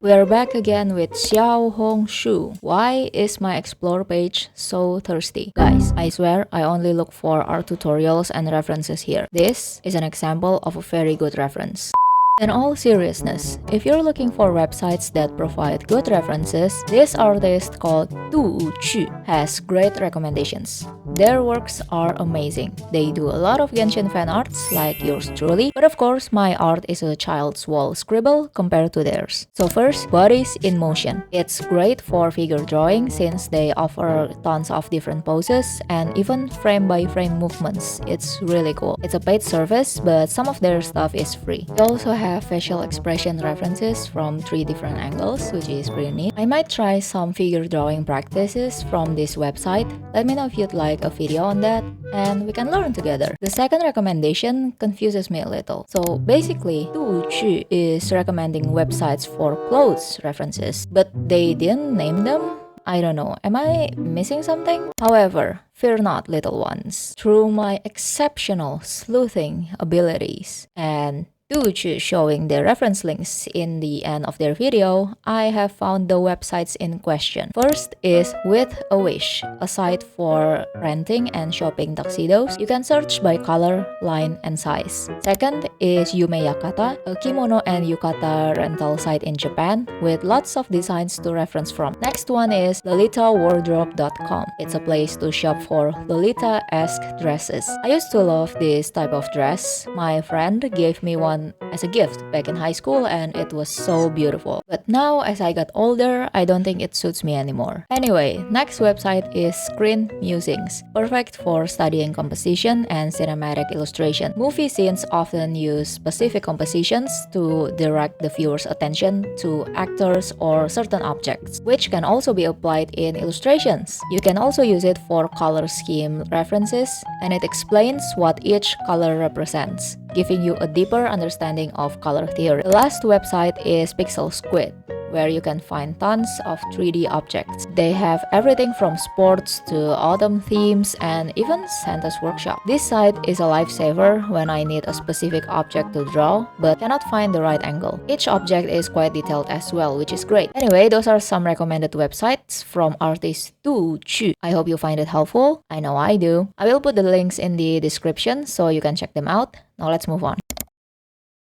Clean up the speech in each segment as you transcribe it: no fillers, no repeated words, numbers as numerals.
We are back again with Xiao Hong Shu. Why is my explore page so thirsty? Guys, I swear I only look for art tutorials and references here. This is an example of a very good reference. In all seriousness, if you're looking for websites that provide good references, this artist called Du Chu has great recommendations. Their works are amazing. They do a lot of Genshin fan arts like yours truly, but of course my art is a child's wall scribble compared to theirs. So first, Bodies in Motion. It's great for figure drawing since they offer tons of different poses and even frame by frame movements. It's really cool. It's a paid service, but some of their stuff is free. They also have facial expression references from 3 different angles, which is pretty neat. I might try some figure drawing practices from this website. Let me know if you'd like a video on that and we can learn together. The second recommendation confuses me a little. So basically, Du Chu is recommending websites for clothes references, but they didn't name them. I don't know, am I missing something? However, fear not, little ones. Through my exceptional sleuthing abilities and Chu showing the reference links in the end of their video, I have found the websites in question. First is With a Wish, a site for renting and shopping tuxedos. You can search by color, line, and size. Second is Yume Yakata, a kimono and yukata rental site in Japan with lots of designs to reference from. Next one is LolitaWardrobe.com. It's a place to shop for Lolita-esque dresses. I used to love this type of dress. My friend gave me one as a gift back in high school and it was so beautiful. But now as I got older, I don't think it suits me anymore. Anyway, next website is Screen Musings, perfect for studying composition and cinematic illustration. Movie scenes often use specific compositions to direct the viewer's attention to actors or certain objects, which can also be applied in illustrations. You can also use it for color scheme references, and it explains what each color represents, giving you a deeper understanding of color theory. The last website is Pixel Squid, where you can find tons of 3D objects. They have everything from sports to autumn themes and even Santa's workshop. This site is a lifesaver when I need a specific object to draw but cannot find the right angle. Each object is quite detailed as well, which is great. Anyway, those are some recommended websites from artist Du Chu. I hope you find it helpful. I know I do. I will put the links in the description so you can check them out. Now let's move on.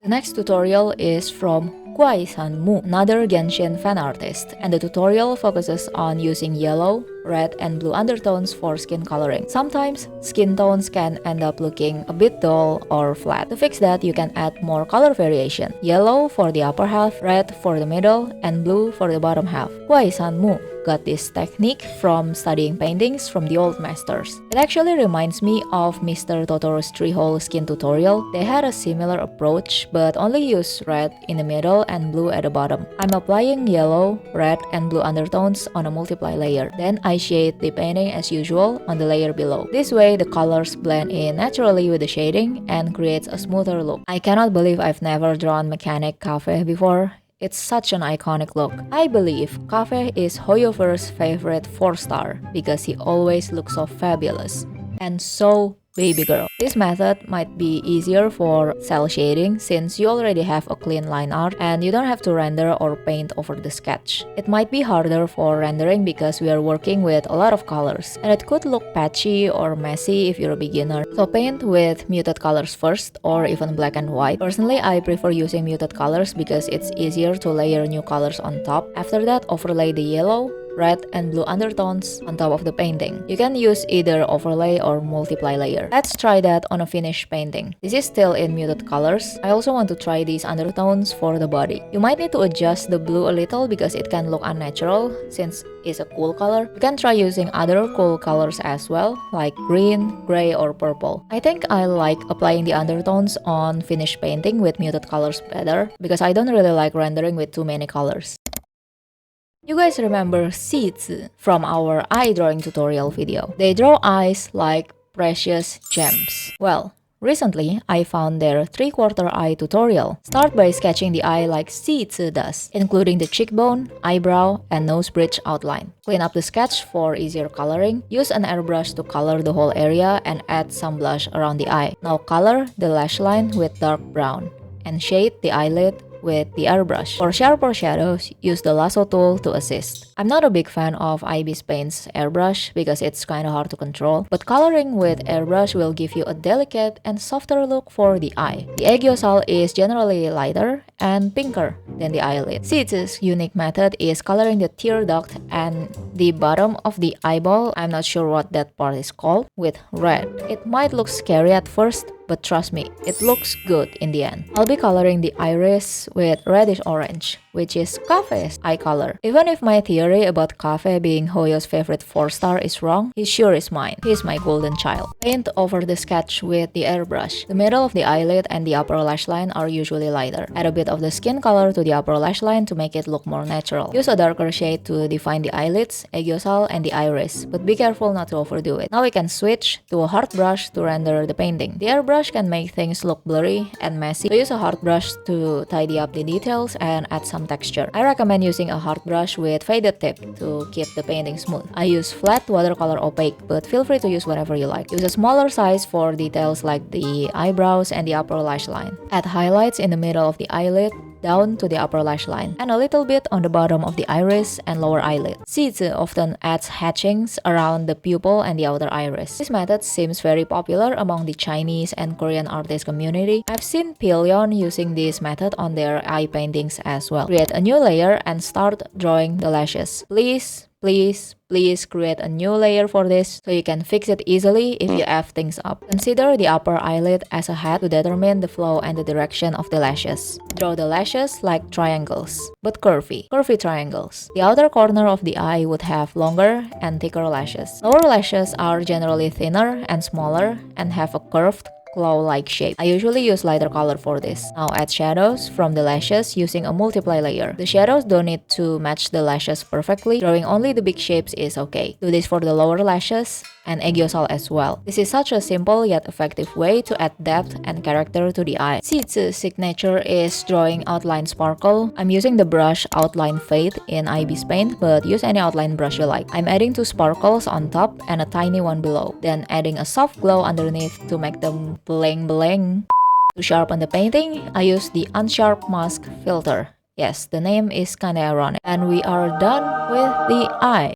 The next tutorial is from Guai-san Mu, another Genshin fan artist, and the tutorial focuses on using yellow, red, and blue undertones for skin coloring. Sometimes, skin tones can end up looking a bit dull or flat. To fix that, you can add more color variation. Yellow for the upper half, red for the middle, and blue for the bottom half. Guai-san Mu got this technique from studying paintings from the old masters. It actually reminds me of Mr. Totoro's 3-hole skin tutorial. They had a similar approach, but only use red in the middle and blue at the bottom. I'm applying yellow, red, and blue undertones on a multiply layer. Then I shade the painting as usual on the layer below. This way, the colors blend in naturally with the shading and creates a smoother look. I cannot believe I've never drawn Mechanic Cafe before. It's such an iconic look. I believe Cafe is Hoyover's favorite 4-star because he always looks so fabulous and so baby girl. This method might be easier for cell shading since you already have a clean line art and you don't have to render or paint over the sketch. It might be harder for rendering because we are working with a lot of colors and it could look patchy or messy if you're a beginner. So paint with muted colors first or even black and white. Personally, I prefer using muted colors because it's easier to layer new colors on top. After that, overlay the yellow, red, and blue undertones on top of the painting. You can use either overlay or multiply layer. Let's try that on a finished painting. This is still in muted colors. I also want to try these undertones for the body. You might need to adjust the blue a little because it can look unnatural since it's a cool color. You can try using other cool colors as well, like green, gray, or purple. I think I like applying the undertones on finished painting with muted colors better because I don't really like rendering with too many colors. You guys remember Sizi from our eye drawing tutorial video. They draw eyes like precious gems. Well, recently I found their 3/4 eye tutorial. Start by sketching the eye like Sizi does, including the cheekbone, eyebrow, and nose bridge outline. Clean up the sketch for easier coloring. Use an airbrush to color the whole area and add some blush around the eye. Now color the lash line with dark brown and shade the eyelid with the airbrush. For sharper shadows, use the lasso tool to assist. I'm not a big fan of ibispaint's airbrush because it's kinda hard to control, but coloring with airbrush will give you a delicate and softer look for the eye. The egg yolk is generally lighter and pinker than the eyelid. Zizi's unique method is coloring the tear duct and the bottom of the eyeball, I'm not sure what that part is called, with red. It might look scary at first, but trust me, it looks good in the end. I'll be coloring the iris with reddish orange, which is Cafe's eye color. Even if my theory about Cafe being Hoyo's favorite 4-star is wrong, he sure is mine. He's my golden child. Paint over the sketch with the airbrush. The middle of the eyelid and the upper lash line are usually lighter. Add a bit of the skin color to the upper lash line to make it look more natural. Use a darker shade to define the eyelids, aegyosal, and the iris, but be careful not to overdo it. Now we can switch to a hard brush to render the painting. The airbrush can make things look blurry and messy, so use a hard brush to tidy up the details and add some texture. I recommend using a hard brush with faded tip to keep the painting smooth. I use flat watercolor opaque, but feel free to use whatever you like. Use a smaller size for details like the eyebrows and the upper lash line. Add highlights in the middle of the eyelid, down to the upper lash line, and a little bit on the bottom of the iris and lower eyelid. Zizi often adds hatchings around the pupil and the outer iris. This method seems very popular among the Chinese and Korean artist community. I've seen Pillion using this method on their eye paintings as well. Create a new layer and start drawing the lashes. Please create a new layer for this so you can fix it easily if you F things up. Consider the upper eyelid as a head to determine the flow and the direction of the lashes. Draw the lashes like triangles, but curvy triangles. The outer corner of the eye would have longer and thicker lashes. Lower lashes are generally thinner and smaller and have a curved claw-like shape. I usually use lighter color for this. Now add shadows from the lashes using a multiply layer. The shadows don't need to match the lashes perfectly. Drawing only the big shapes is okay. Do this for the lower lashes and aegyosal as well. This is such a simple yet effective way to add depth and character to the eye. Zizi's signature is drawing outline sparkle. I'm using the brush outline fade in ibispaint, but use any outline brush you like. I'm adding 2 sparkles on top and a tiny one below, then adding a soft glow underneath to make them bling bling. To sharpen the painting, I use the unsharp mask filter. Yes, the name is kinda ironic. And we are done with the eye.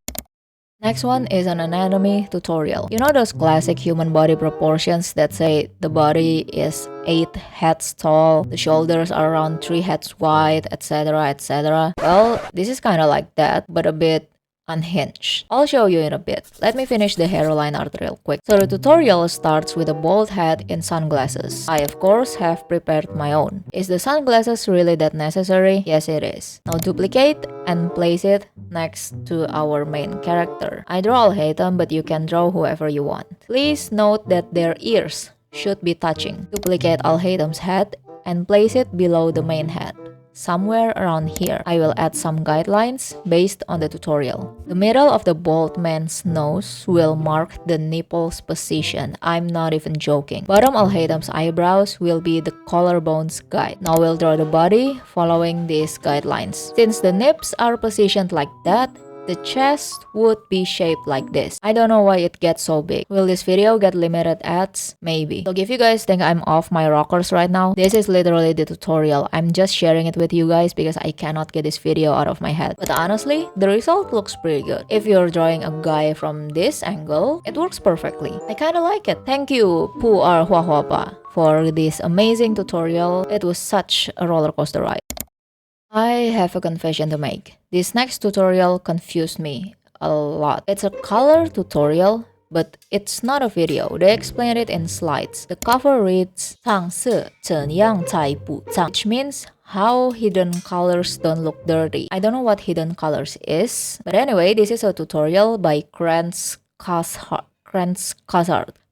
Next one is an anatomy tutorial. You know those classic human body proportions that say the body is 8 heads tall, the shoulders are around 3 heads wide, etc, etc. Well, this is kinda like that, but a bit unhinged. I'll show you in a bit. Let me finish the hairline art real quick. So the tutorial starts with a bald head in sunglasses. I of course have prepared my own. Is the sunglasses really that necessary? Yes, it is. Now duplicate and place it next to our main character. I draw Al-Haytham, but you can draw whoever you want. Please note that their ears should be touching. Duplicate Al-Haytham's head and place it below the main head. Somewhere around here. I will add some guidelines based on the tutorial. The middle of the bald man's nose will mark the nipple's position. I'm not even joking. Bottom Al-Haytham's eyebrows will be the collarbone's guide. Now we'll draw the body following these guidelines. Since the nips are positioned like that, the chest would be shaped like this. I don't know why it gets so big. Will this video get limited ads? Maybe. So if you guys think I'm off my rockers right now, this is literally the tutorial. I'm just sharing it with you guys because I cannot get this video out of my head. But honestly, the result looks pretty good. If you're drawing a guy from this angle, it works perfectly. I kinda like it. Thank you, Pu R Hua Hua Pa, for this amazing tutorial. It was such a roller coaster ride. I have a confession to make. This next tutorial confused me a lot. It's a color tutorial, but it's not a video. They explain it in slides. The cover reads 上色怎样才不脏, which means how hidden colors don't look dirty. I don't know what hidden colors is, but anyway, this is a tutorial by Krantz Kushart.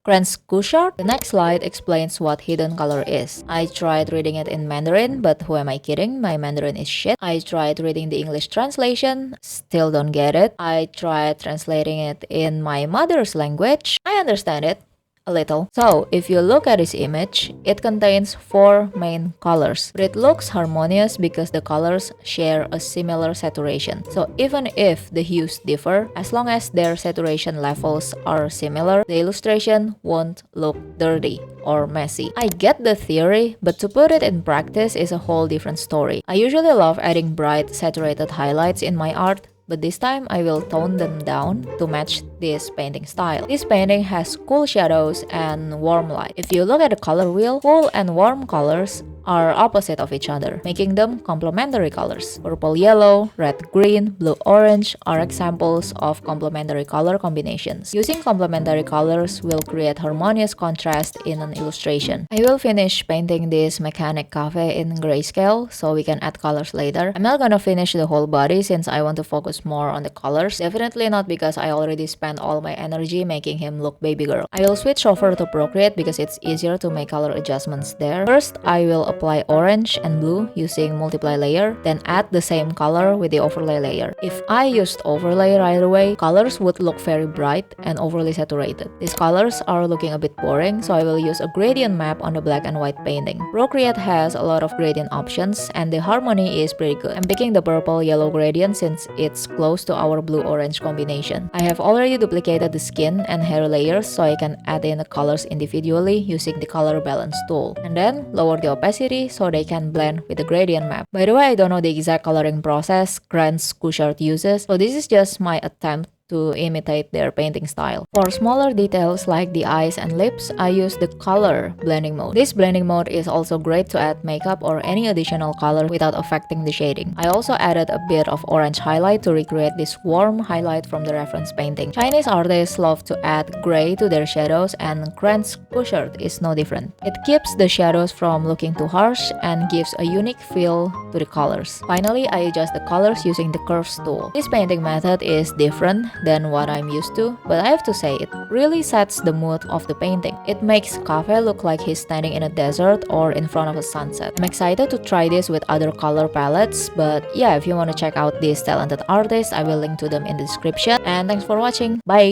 The next slide explains what hidden color is. I tried reading it in Mandarin, but who am I kidding? My Mandarin is shit. I tried reading the English translation, still don't get it. I tried translating it in my mother's language. I understand it. a little. So, if you look at this image, it contains 4 main colors, but it looks harmonious because the colors share a similar saturation. So, even if the hues differ, as long as their saturation levels are similar, the illustration won't look dirty or messy. I get the theory, but to put it in practice is a whole different story. I usually love adding bright, saturated highlights in my art, but this time I will tone them down to match this painting style. This painting has cool shadows and warm light. If you look at the color wheel, cool and warm colors are opposite of each other, making them complementary colors. Purple yellow, red green, blue orange are examples of complementary color combinations. Using complementary colors will create harmonious contrast in an illustration. I will finish painting this mechanic cafe in grayscale so we can add colors later. I'm not gonna finish the whole body since I want to focus more on the colors. Definitely not because I already spent all my energy making him look baby girl. I will switch over to Procreate because it's easier to make color adjustments there. First, I will apply orange and blue using multiply layer, then add the same color with the overlay layer. If I used overlay right away, colors would look very bright and overly saturated. These colors are looking a bit boring, so I will use a gradient map on the black and white painting. Procreate has a lot of gradient options and the harmony is pretty good. I'm picking the purple yellow gradient since it's close to our blue orange combination. I have already duplicated the skin and hair layers so I can add in the colors individually using the color balance tool, and then lower the opacity so they can blend with the gradient map. By the way, I don't know the exact coloring process Grant Scushard uses, so this is just my attempt to imitate their painting style. For smaller details like the eyes and lips, I use the color blending mode. This blending mode is also great to add makeup or any additional color without affecting the shading. I also added a bit of orange highlight to recreate this warm highlight from the reference painting. Chinese artists love to add gray to their shadows and Grant Scushard is no different. It keeps the shadows from looking too harsh and gives a unique feel to the colors. Finally, I adjust the colors using the curves tool. This painting method is different than what I'm used to, but I have to say it really sets the mood of the painting. It makes Cafe look like he's standing in a desert or in front of a sunset. I'm excited to try this with other color palettes, but yeah, if you want to check out these talented artists, I will link to them in the description. And thanks for watching. Bye!